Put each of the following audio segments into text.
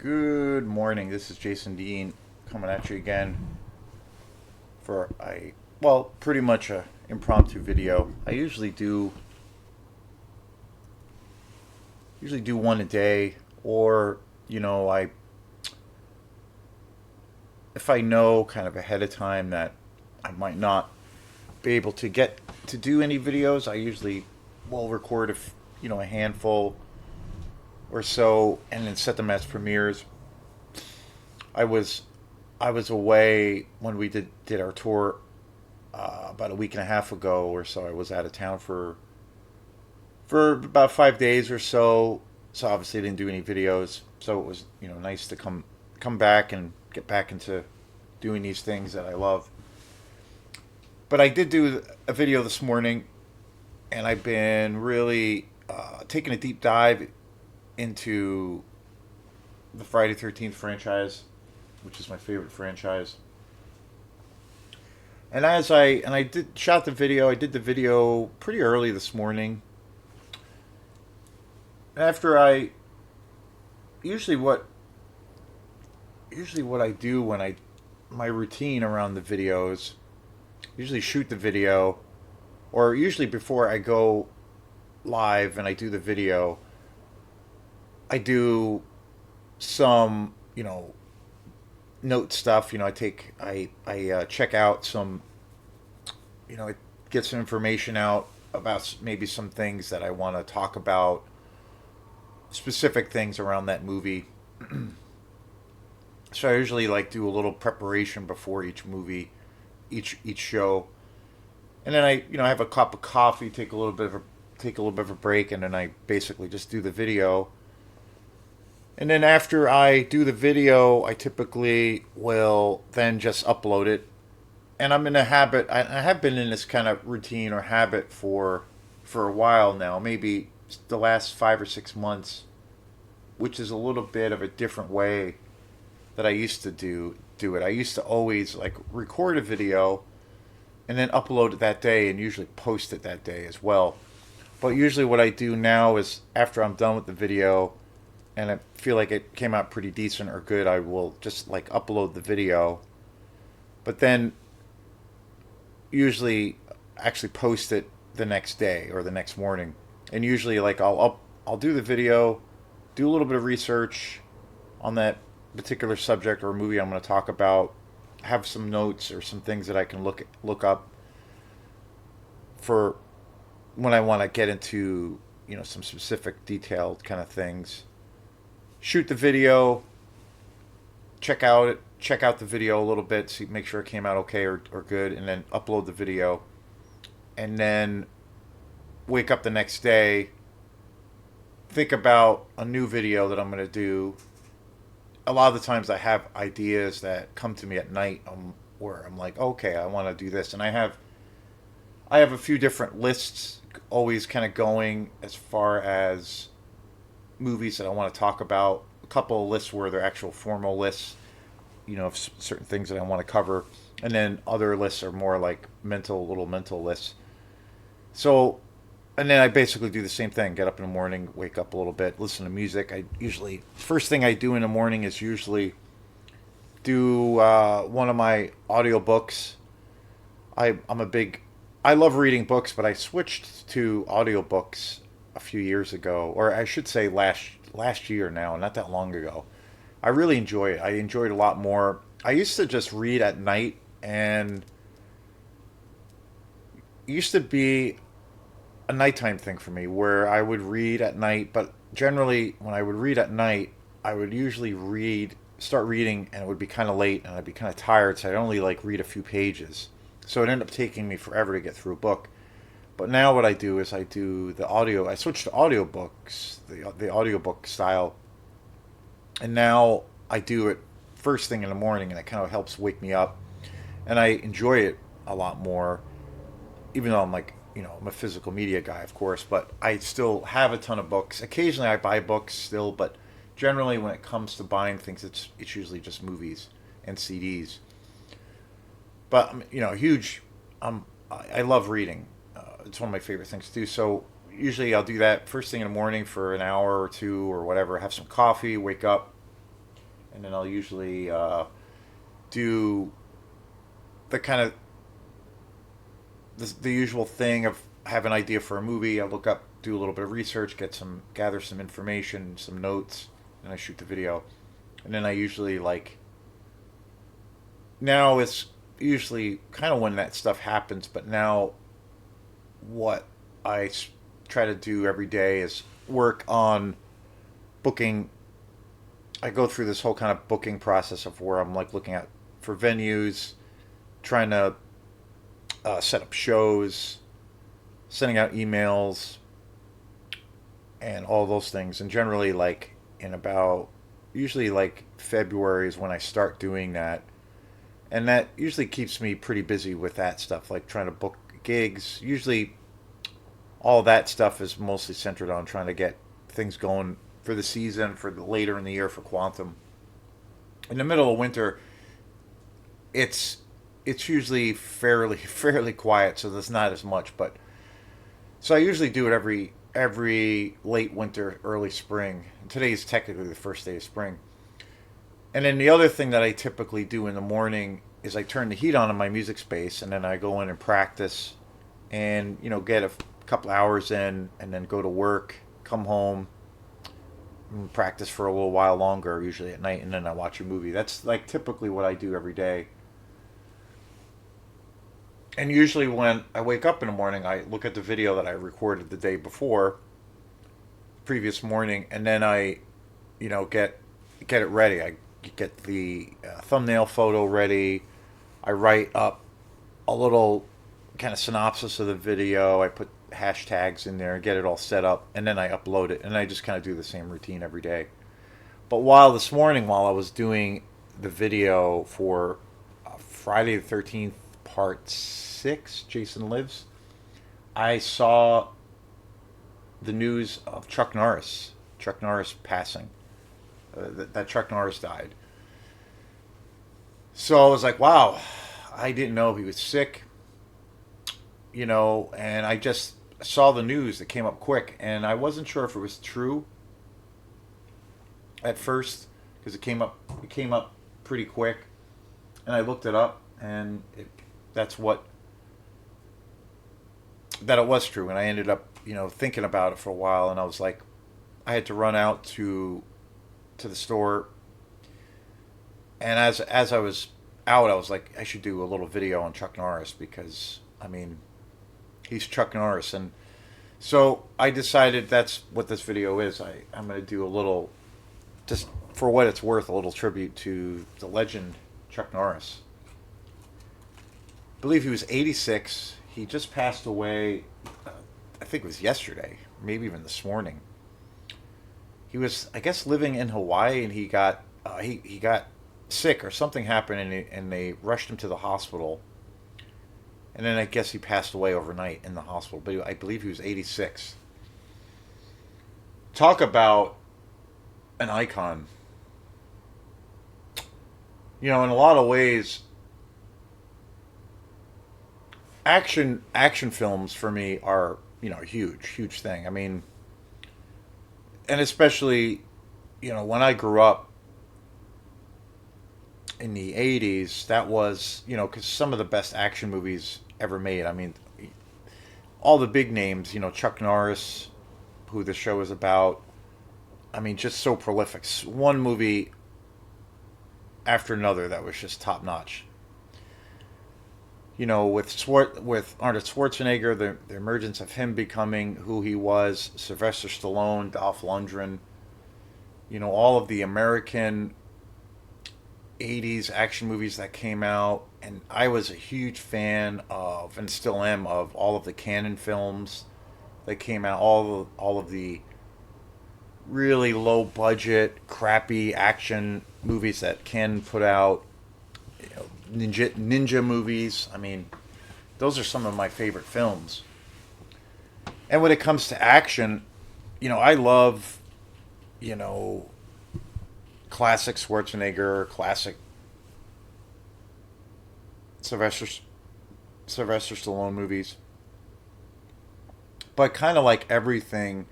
Good morning. This is Jason Dean coming at you again for pretty much a impromptu video. I usually do one a day, or I if I know kind of ahead of time that I might not be able to get to do any videos, I usually will record a handful or so and then set them as premieres. I was I was away when we did our tour about a week and a half ago or so. I was out of town for about 5 days or so. So obviously I didn't do any videos. So it was nice to come back and get back into doing these things that I love. But I did do a video this morning, and I've been really taking a deep dive into the Friday 13th franchise, which is my favorite franchise. And I did shot the video. I did the video pretty early this morning. After I usually what usually what I do when I my routine around the videos, usually shoot the video, or usually before I go live and I do the video, I do some note stuff. I check out some, I get some information out about maybe some things that I want to talk about, specific things around that movie. So I usually like do a little preparation before each movie, each show, and then I have a cup of coffee, take a little bit of a break, and then I basically just do the video. And then after I do the video, I typically will then just upload it. And I'm in a habit. I have been in this kind of routine or habit for a while now, maybe the last 5 or 6 months, which is a little bit of a different way that I used to do it. I used to always like record a video and then upload it that day and usually post it that day as well. But usually what I do now is after I'm done with the video and I feel like it came out pretty decent or good, I will just like upload the video. But then usually actually post it the next day or the next morning. And usually like I'll do the video, do a little bit of research on that particular subject or movie I'm going to talk about, have some notes or some things that I can look up for when I want to get into some specific detailed kind of things. Shoot the video, check out the video a little bit, see, make sure it came out okay or good, and then upload the video. And then wake up the next day, think about a new video that I'm going to do. A lot of the times I have ideas that come to me at night, where I'm like, okay, I want to do this. And I have a few different lists always kind of going as far as movies that I want to talk about. A couple of lists where they're actual formal lists, of certain things that I want to cover, and then other lists are more like little mental lists. So, and then I basically do the same thing. Get up in the morning, wake up a little bit, listen to music. I usually first thing I do in the morning is usually do one of my audiobooks. I'm a big I love reading books, but I switched to audiobooks a few years ago, or I should say last year now, not that long ago. I really enjoy it. I enjoy it a lot more. I used to just read at night, and it used to be a nighttime thing for me where I would read at night, but generally when I would read at night, I would usually start reading, and it would be kind of late and I'd be kind of tired, so I'd only like read a few pages. So it ended up taking me forever to get through a book. But now what I do is I do the audio. I switched to audiobooks, the audiobook style. And now I do it first thing in the morning, and it kind of helps wake me up. And I enjoy it a lot more, even though I'm like, I'm a physical media guy, of course, but I still have a ton of books. Occasionally I buy books still, but generally when it comes to buying things, it's usually just movies and CDs. But huge. I love reading. It's one of my favorite things to do. So usually I'll do that first thing in the morning for an hour or two or whatever. Have some coffee, wake up, and then I'll usually do the kind of the usual thing of have an idea for a movie. I look up, do a little bit of research, gather some information, some notes, and I shoot the video. And then I usually like now it's usually kind of when that stuff happens, but now what try to do every day is work on booking. I go through this whole kind of booking process of where I'm like looking at for venues, trying to set up shows, sending out emails, and all those things. And generally, like in about usually like February is when I start doing that, and that usually keeps me pretty busy with that stuff, like trying to book gigs. Usually, all that stuff is mostly centered on trying to get things going for the season, for the later in the year for Quantum. In the middle of winter, it's it's usually fairly quiet, so there's not as much. But so I usually do it every late winter, early spring. And today is technically the first day of spring. And then the other thing that I typically do in the morning is I turn the heat on in my music space, and then I go in and practice, and get a couple hours in, and then go to work, come home, and practice for a little while longer, usually at night, and then I watch a movie. That's like typically what I do every day. And usually when I wake up in the morning, I look at the video that I recorded the day before, previous morning, and then I, get it ready. I get the thumbnail photo ready. I write up a little kind of synopsis of the video. I put hashtags in there, get it all set up, and then I upload it. And I just kind of do the same routine every day. But this morning, while I was doing the video for Friday the 13th, part 6, Jason Lives, I saw the news of Chuck Norris. Chuck Norris passing. That Chuck Norris died. So I was like, wow, I didn't know he was sick, and I just saw the news that came up quick, and I wasn't sure if it was true at first because it came up pretty quick, and I looked it up, and that's what that it was true, and I ended up thinking about it for a while, and I was like, I had to run out to the store, and as I was out, I was like, I should do a little video on Chuck Norris because I mean, he's Chuck Norris, and so I decided that's what this video is. I'm going to do a little, just for what it's worth, a little tribute to the legend Chuck Norris. I believe he was 86. He just passed away. I think it was yesterday, maybe even this morning. He was, I guess, living in Hawaii, and he got he got sick or something happened, and they rushed him to the hospital, and then I guess he passed away overnight in the hospital. But I believe he was 86. Talk about an icon. In a lot of ways, action films for me are a huge thing. I mean, and especially when I grew up in the 80s, that was because some of the best action movies ever made. I mean, all the big names, Chuck Norris, who the show is about. I mean, just so prolific. One movie after another that was just top notch. With Arnold Schwarzenegger, the emergence of him becoming who he was, Sylvester Stallone, Dolph Lundgren, all of the American 80s action movies that came out, and I was a huge fan of, and still am, of all of the Cannon films that came out, all of the really low budget, crappy action movies that Ken put out, ninja movies. I mean, those are some of my favorite films. And when it comes to action, I love, classic Schwarzenegger, classic Sylvester Stallone movies. But kind of like everything,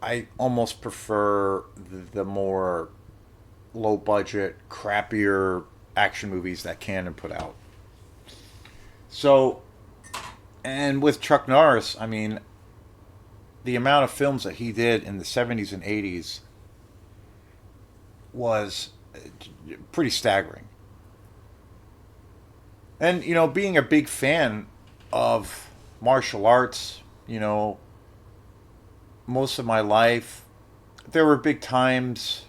I almost prefer the more low budget, crappier action movies that Canon put out. So, and with Chuck Norris, I mean, the amount of films that he did in the 70s and 80s was pretty staggering. And, being a big fan of martial arts, most of my life, there were big gaps,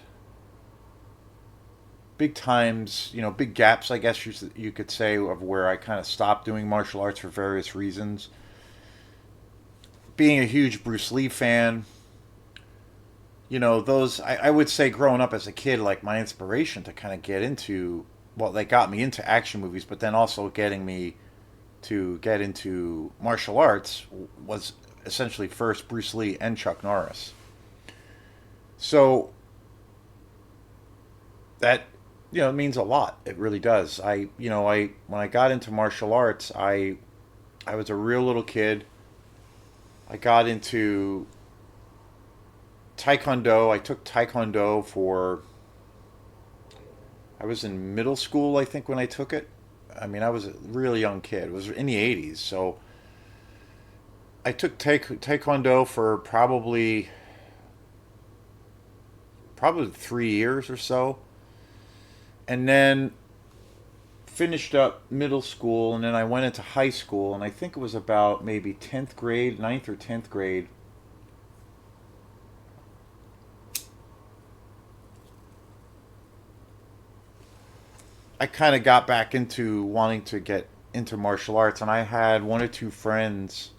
I guess you could say, of where I kind of stopped doing martial arts for various reasons. Being a huge Bruce Lee fan, I would say growing up as a kid, like my inspiration to kind of get into, well, they got me into action movies, but then also getting me to get into martial arts was essentially first Bruce Lee and Chuck Norris. So that it means a lot. It really does. I when I got into martial arts, I was a real little kid. I got into Taekwondo. I took Taekwondo for, I was in middle school, I think, when I took it. I mean, I was a really young kid. It was in the 80s. So I took Taekwondo for probably 3 years or so. And then finished up middle school, and then I went into high school, and I think it was about maybe 10th grade, ninth or 10th grade. I kind of got back into wanting to get into martial arts, and I had one or two friends.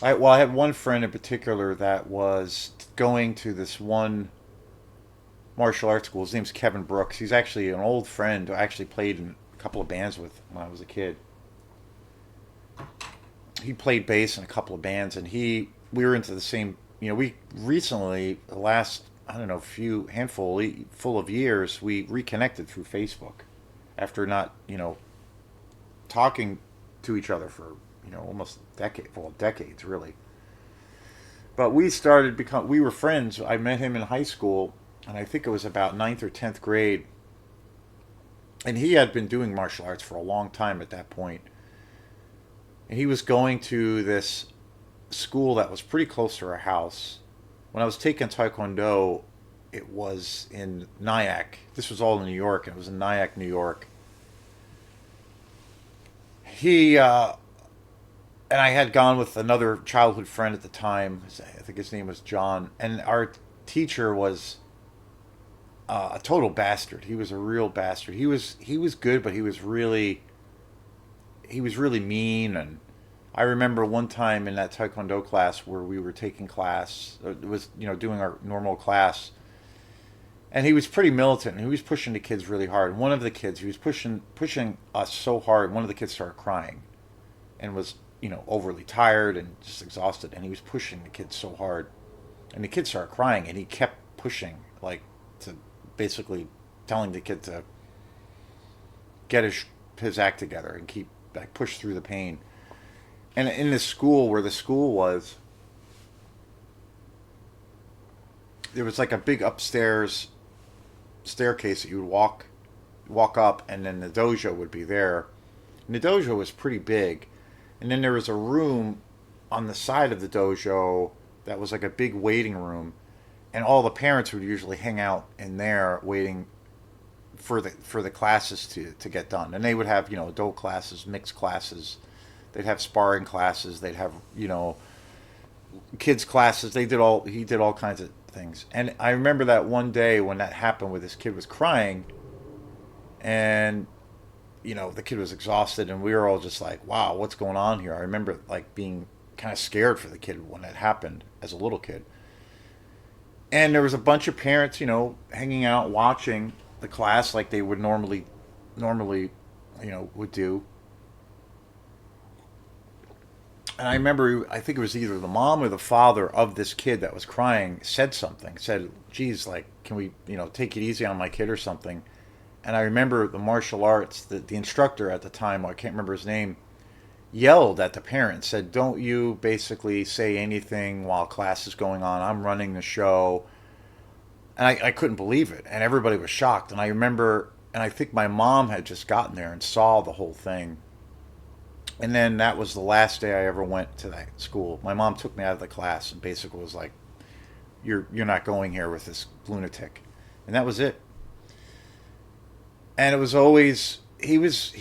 I had one friend in particular that was going to this one martial arts school. His name's Kevin Brooks. He's actually an old friend who I actually played in a couple of bands with when I was a kid. He played bass in a couple of bands, and we were into the same. We recently, the last, I don't know, few handful full of years, we reconnected through Facebook after not talking to each other for almost decades really. But we were friends. I met him in high school, and I think it was about ninth or 10th grade. And he had been doing martial arts for a long time at that point. And he was going to this school that was pretty close to our house. When I was taking Taekwondo, it was in Nyack. This was all in New York, and it was in Nyack, New York. And I had gone with another childhood friend at the time. I think his name was John. And our teacher was a total bastard. He was a real bastard. He was good, but he was really mean. And I remember one time in that Taekwondo class where we were taking class, it was doing our normal class, and he was pretty militant, and he was pushing the kids really hard. One of the kids, he was pushing us so hard. One of the kids started crying, and was overly tired and just exhausted, and he was pushing the kids so hard, and the kids started crying, and he kept pushing, like, to basically telling the kid to get his act together and keep, like, push through the pain. And in this school, where the school was, there was like a big upstairs staircase that you would walk up, and then the dojo would be there. And the dojo was pretty big. And then there was a room on the side of the dojo that was like a big waiting room, and all the parents would usually hang out in there waiting for the classes to get done. And they would have adult classes, mixed classes. They'd have sparring classes. They'd have kids classes. He did all kinds of things. And I remember that one day when that happened, where this kid was crying, and the kid was exhausted, and we were all just like, wow, what's going on here? I remember, like, being kind of scared for the kid when that happened as a little kid. And there was a bunch of parents, hanging out watching the class like they would normally would do. And I remember, I think it was either the mom or the father of this kid that was crying said something, said, geez, like, can we take it easy on my kid or something. And I remember the martial arts, the instructor at the time, I can't remember his name, yelled at the parents, said, "Don't you basically say anything while class is going on? I'm running the show." And I couldn't believe it. And everybody was shocked. And I remember, and I think my mom had just gotten there and saw the whole thing. And then that was the last day I ever went to that school. My mom took me out of the class and basically was like, "You're not going here with this lunatic," and that was it. And it was always he was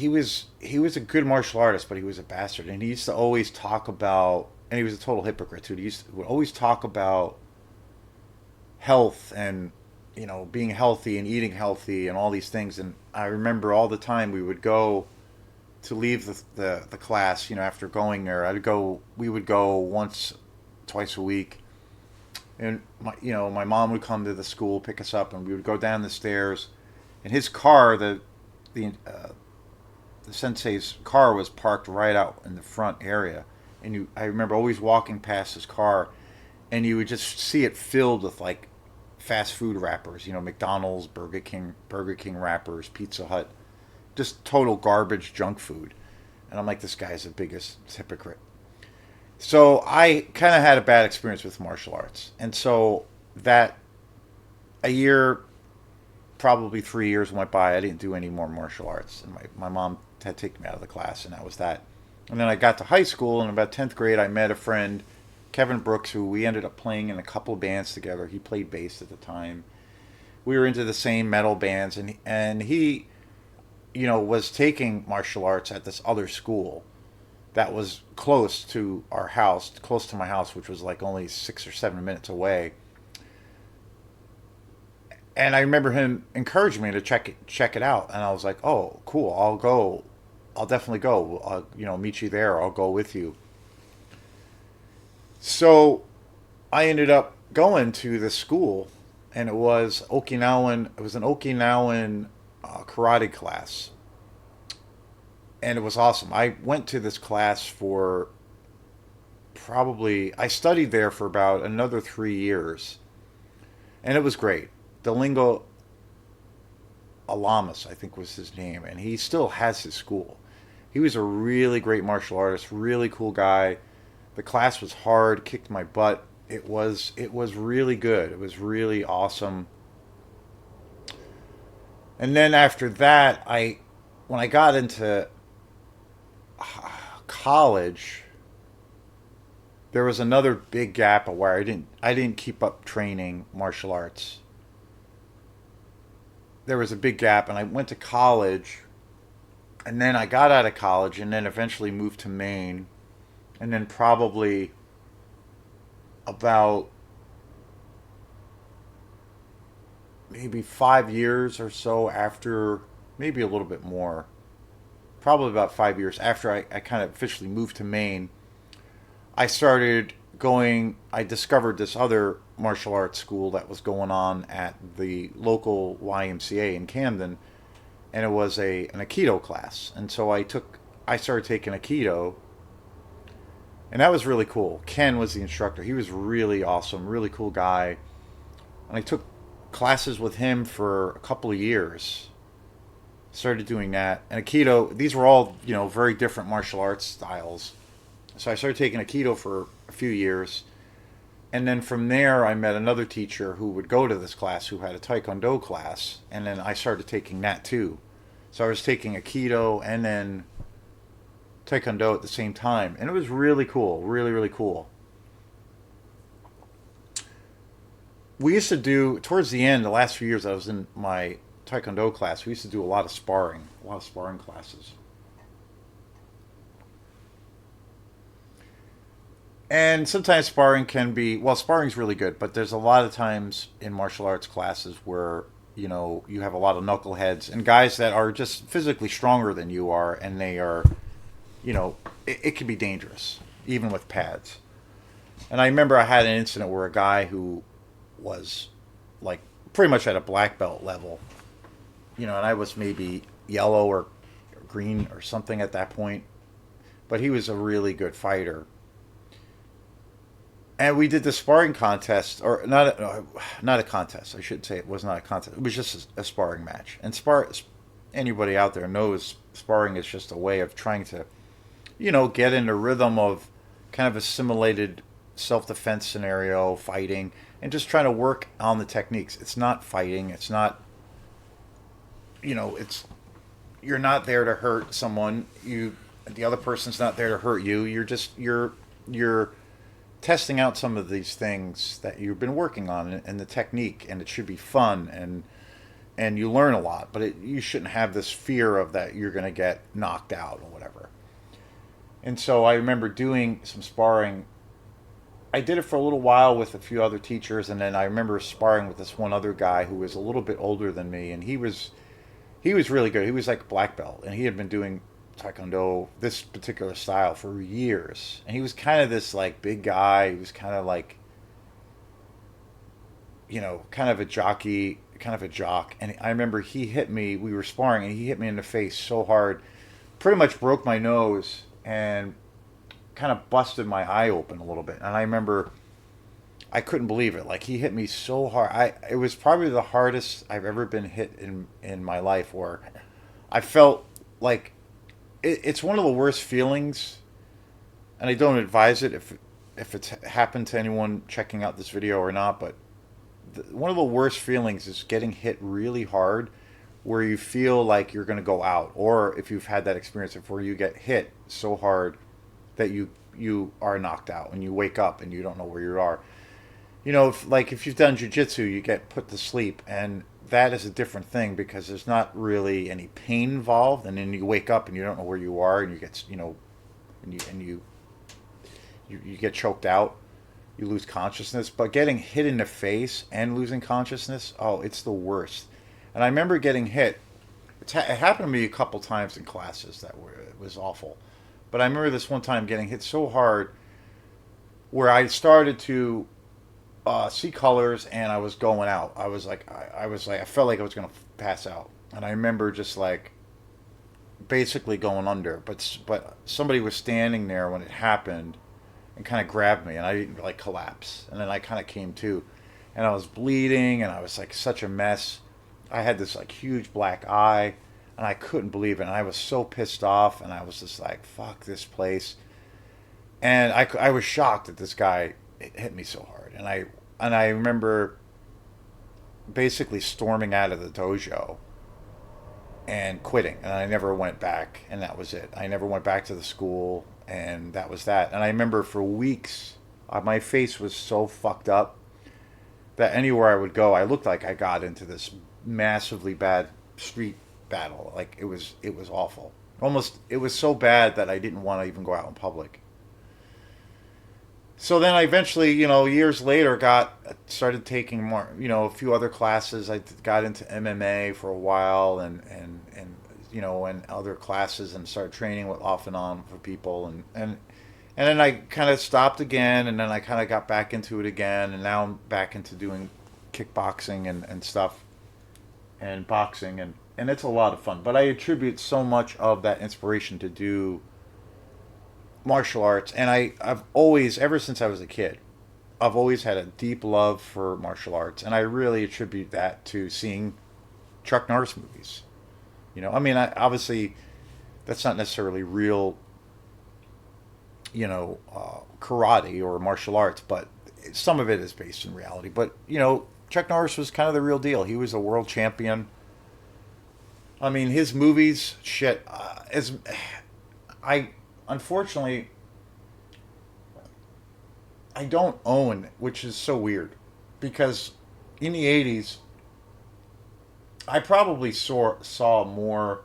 a good martial artist, but he was a bastard. And he used to always talk about, and he was a total hypocrite too. He would always talk about health and being healthy and eating healthy and all these things. And I remember all the time we would go to leave the class, after going there. We would go once, twice a week, and my mom would come to the school, pick us up, and we would go down the stairs. And his car, the sensei's car, was parked right out in the front area. And I remember always walking past his car, and you would just see it filled with like fast food wrappers, McDonald's, Burger King wrappers, Pizza Hut, just total garbage junk food. And I'm like, this guy's the biggest hypocrite. So I kind of had a bad experience with martial arts. And so that a year, probably 3 years went by. I didn't do any more martial arts. And my mom had taken me out of the class, and that was that. And then I got to high school, and about 10th grade, I met a friend, Kevin Brooks, who we ended up playing in a couple of bands together. He played bass at the time. We were into the same metal bands, and he was taking martial arts at this other school that was close to our house, close to my house, which was like only 6 or 7 minutes away. And I remember him encouraging me to check it out, and I was like, "Oh, cool! I'll go. I'll definitely go. I'll meet you there. I'll go with you." So I ended up going to the school, and it was Okinawan. It was an Okinawan karate class, and it was awesome. I went to this class for probably, I studied there for about another 3 years, and it was great. Delingo Alamas, I think was his name, and he still has his school. He was a really great martial artist, really cool guy. The class was hard, kicked my butt. It was really good. It was really awesome. And then after that, when I got into college, there was another big gap where I didn't keep up training martial arts. There was a big gap, and I went to college, and then I got out of college, and then eventually moved to Maine, and then probably about maybe 5 years or so after, maybe a little bit more, probably about 5 years after I kind of officially moved to Maine, I started going, I discovered this other martial arts school that was going on at the local YMCA in Camden, and it was an Aikido class. And so I started taking Aikido, and that was really cool. Ken was the instructor. He was really awesome, really cool guy. And I took classes with him for a couple of years. Started doing that. And Aikido, these were all, very different martial arts styles. So I started taking Aikido for a few years. And then from there, I met another teacher who would go to this class who had a Taekwondo class. And then I started taking that too. So I was taking Aikido and then Taekwondo at the same time. And it was really cool. Really, really cool. We used to do, towards the end, the last few years I was in my Taekwondo class, we used to do a lot of sparring classes. And sometimes sparring can be, well, sparring's really good, but there's a lot of times in martial arts classes where, you have a lot of knuckleheads and guys that are just physically stronger than you are, and they are, it can be dangerous, even with pads. And I remember I had an incident where a guy who was like pretty much at a black belt level, and I was maybe yellow or green or something at that point, but he was a really good fighter. And we did the sparring contest, or not a contest. I shouldn't say it was not a contest. It was just a sparring match. And anybody out there knows sparring is just a way of trying to get in the rhythm of kind of a simulated self-defense scenario, fighting, and just trying to work on the techniques. It's not fighting. It's not, it's you're not there to hurt someone. The other person's not there to hurt you. You're testing out some of these things that you've been working on and the technique, and it should be fun and you learn a lot. But you shouldn't have this fear of that you're going to get knocked out or whatever. And so I remember doing some sparring. I did it for a little while with a few other teachers, and then I remember sparring with this one other guy who was a little bit older than me, and he was really good. He was like a black belt, and he had been doing taekwondo, this particular style, for years. And he was kind of this like big guy. He was kind of like, kind of a jockey, kind of a jock. And I remember he hit me. We were sparring, and he hit me in the face so hard, pretty much broke my nose and kind of busted my eye open a little bit. And I remember I couldn't believe it. Like, he hit me so hard. It was probably the hardest I've ever been hit in my life, where I felt like it's one of the worst feelings, and I don't advise it if it's happened to anyone checking out this video or not, but one of the worst feelings is getting hit really hard, where you feel like you're going to go out, or if you've had that experience before, you get hit so hard that you are knocked out and you wake up and you don't know where you are. If you've done jiu-jitsu, you get put to sleep, and that is a different thing because there's not really any pain involved, and then you wake up and you don't know where you are, and you get, you get choked out, you lose consciousness. But getting hit in the face and losing consciousness, oh, it's the worst. And I remember getting hit. It happened to me a couple times in classes it was awful. But I remember this one time getting hit so hard where I started to see colors, and I was going out. I felt like I was gonna pass out, and I remember just like basically going under. But somebody was standing there when it happened, and kind of grabbed me, and I didn't like collapse, and then I kind of came to, and I was bleeding, and I was like such a mess. I had this like huge black eye, and I couldn't believe it, and I was so pissed off, and I was just like, fuck this place. And I was shocked that this guy hit me so hard, and I remember basically storming out of the dojo and quitting, and I never went back, and that was it. I never went back to the school, and that was that. And I remember for weeks, my face was so fucked up that anywhere I would go, I looked like I got into this massively bad street battle. Like, it was awful. Almost, it was so bad that I didn't want to even go out in public. So then I eventually, years later, started taking more, a few other classes. I got into MMA for a while, and other classes, and started training with off and on for people, and then I kind of stopped again, and then I kind of got back into it again, and now I'm back into doing kickboxing and stuff, and boxing, and it's a lot of fun. But I attribute so much of that inspiration to do martial arts, and I've always, ever since I was a kid, I've always had a deep love for martial arts, and I really attribute that to seeing Chuck Norris movies. Obviously that's not necessarily real, karate or martial arts, but some of it is based in reality. But Chuck Norris was kind of the real deal. He was a world champion. His movies, shit, unfortunately, I don't own, which is so weird, because in the 80s, I probably saw more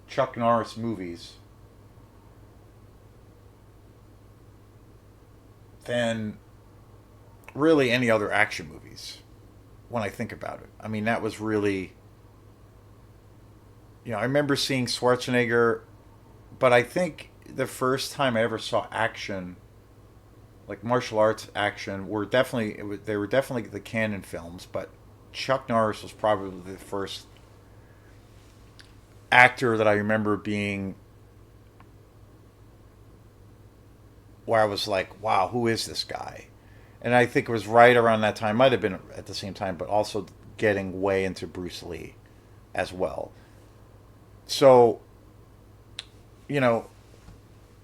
Chuck Norris movies than really any other action movies when I think about it. That was really, I remember seeing Schwarzenegger, but I think the first time I ever saw action, like martial arts action, they were definitely the Cannon films, but Chuck Norris was probably the first actor that I remember being, where I was like, wow, who is this guy? And I think it was right around that time, might have been at the same time, but also getting way into Bruce Lee as well. So,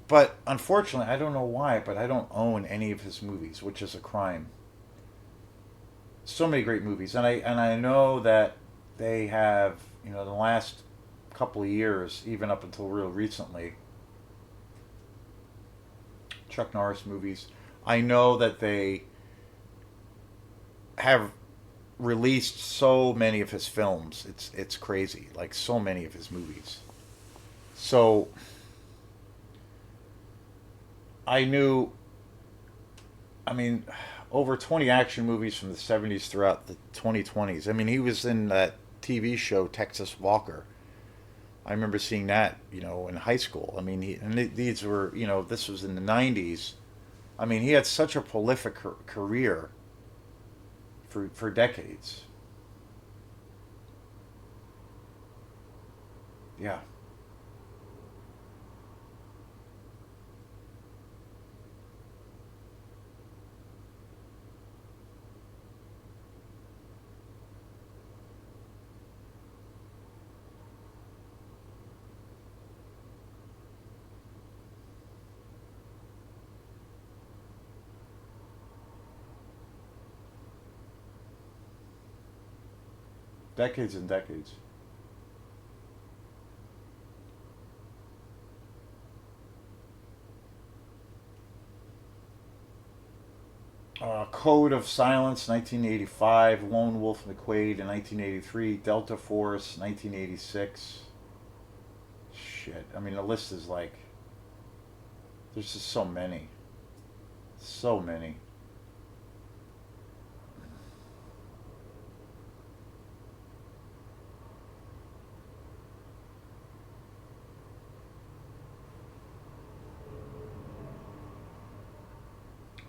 But unfortunately, I don't know why, but I don't own any of his movies, which is a crime. So many great movies, and I know that they have, the last couple of years, even up until real recently, Chuck Norris movies. I know that they have released so many of his films. It's crazy, like so many of his movies. So I knew, I mean, over 20 action movies from the 70s throughout the 2020s. I mean, he was in that TV show Texas Walker. I remember seeing that, in high school. I mean, these were, this was in the 90s. I mean, he had such a prolific career for decades. Yeah. Decades and decades. Code of Silence, 1985. Lone Wolf McQuade in 1983. Delta Force, 1986. Shit. I mean, the list is like, there's just so many. So many.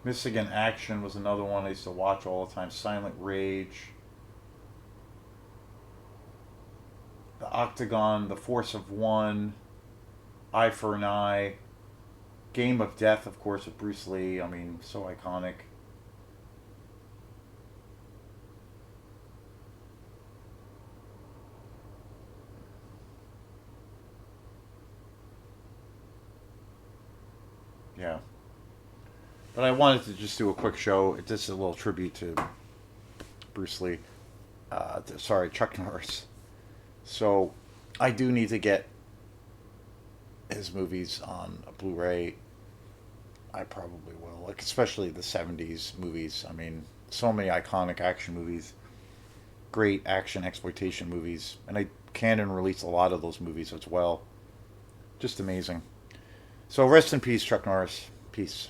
Michigan Action was another one I used to watch all the time. Silent Rage. The Octagon, The Force of One. Eye for an Eye. Game of Death, of course, with Bruce Lee. I mean, so iconic. Yeah. But I wanted to just do a quick show. It's just a little tribute to Bruce Lee. Sorry, Chuck Norris. So I do need to get his movies on a Blu-ray. I probably will, like especially the '70s movies. I mean, so many iconic action movies, great action exploitation movies, and I Canon released a lot of those movies as well. Just amazing. So rest in peace, Chuck Norris. Peace.